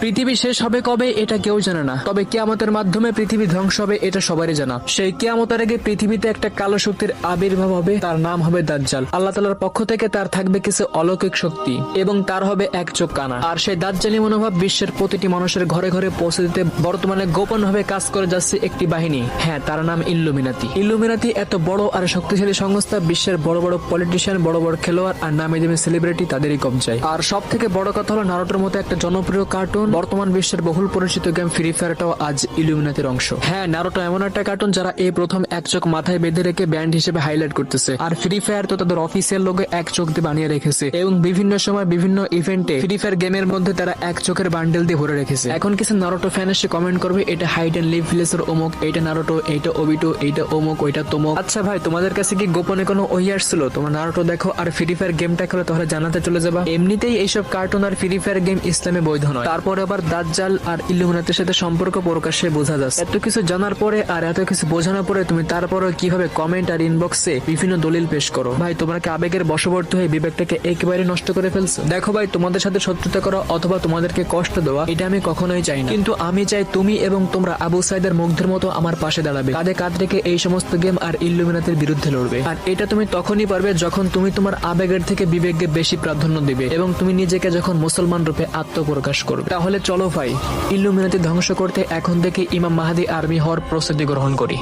পৃথিবী শেষ হবে কবে এটা কেউ জানে না, তবে কিয়ামতের মাধ্যমে পৃথিবী ধ্বংস হবে এটা সবারই জানা। সেই কিয়ামতের আগে পৃথিবীতে একটা কালো শক্তির আবির্ভাব হবে, তার নাম হবে দাজ্জাল। আল্লাহ তাআলার পক্ষ থেকে তার থাকবে কিছু অলৌকিক শক্তি এবং তার হবে এক চোখ কানা। আর সেই দাজ্জালি মনোভাব বিশ্বের প্রতিটি মানুষের ঘরে ঘরে পৌঁছে দিতে বর্তমানে গোপন ভাবে কাজ করে যাচ্ছে একটি বাহিনী। হ্যাঁ, তার নাম ইল্লুমিনাতি। ইল্লুমিনাতি এত বড় আর শক্তিশালী সংস্থা, বিশ্বের বড় বড় পলিটিশিয়ান, বড় বড় খেলোয়াড় আর নামী দামি সেলিব্রিটি তাদেরই কবজায়। আর সব থেকে বড় কথা হলো নারুটোর মতো একটা জনপ্রিয় কার্টুন, বর্তমান বিশ্বের বহুল পরিচিত গেম ফ্রি ফায়ারটাও আজ ইলুমিনাতির অংশ। হ্যাঁ, নারুটো এমন একটা কার্টুন যারা এই প্রথম এক চোখ মাথায় বেঁধে রেখে ব্যান্ড হিসেবে হাইলাইট করতেছে। আর ফ্রি ফায়ার তো তাদের অফিসিয়াল লোগো এক চোখ দিয়ে বানিয়ে রেখেছে এবং বিভিন্ন সময় বিভিন্ন ইভেন্টে ফ্রি ফায়ার গেমের মধ্যে তারা এক চোখের বান্ডেল দিয়ে ভরে রেখেছে। এখন কিছু নারুটো ফ্যান এসে কমেন্ট করবে এটা হাইড এন্ড লিভ ভিলেজের অমুক, এইটা নারুটো, এইটা ওবিটো, এইটা অমুক, ওইটা তমুক। আচ্ছা ভাই, তোমাদের কাছে কি গোপনে কোনো ওই আসছিল তোমরা নারুটো দেখো আর ফ্রি ফায়ার গেমটা খেলো, তাহলে জানাতে চলে যাবা। এমনিতেই এইসব কার্টুন আর ফ্রি ফায়ার গেম ইসলামে বৈধ নয়, তারপরে আবার দাজ্জাল আর ইল্লুমিনাতির সাথে সম্পর্ক প্রকাশ্যে বোঝা যাচ্ছে। এত কিছু জানার পরে আর এত কিছু বোঝানোর পরে তুমি তারপরে কিভাবে কমেন্ট আর ইনবক্সে বিভিন্ন দলিল পেশ করো? ভাই, তোমরা কি আবেগের বশবর্তী হয়ে বিবেকটাকে একেবারে নষ্ট করে ফেলছো? দেখো ভাই, তোমাদের সাথে শত্রুতা করা অথবা তোমাদেরকে কষ্ট দেওয়া এটা আমি কখনোই চাই না, কিন্তু আমি চাই তুমি এবং তোমরা আবু সাইদের মুগ্ধের মতো আমার পাশে দাঁড়াবে, কাঁধে কাঁধ রেখে এই সমস্ত গেম আর ইল্লুমিনাতির বিরুদ্ধে লড়বে। আর এটা তুমি তখনই পারবে যখন তুমি তোমার আবেগের থেকে বিবেককে বেশি প্রাধান্য দিবে এবং তুমি নিজেকে যখন মুসলমান রূপে আত্মপ্রকাশ করবে। তাহলে চলো ভাই, ইল্লুমিনাতি ধ্বংস করতে এখন থেকে ইমাম মাহদী আর্মি হওয়ার প্রস্তুতি গ্রহণ করি।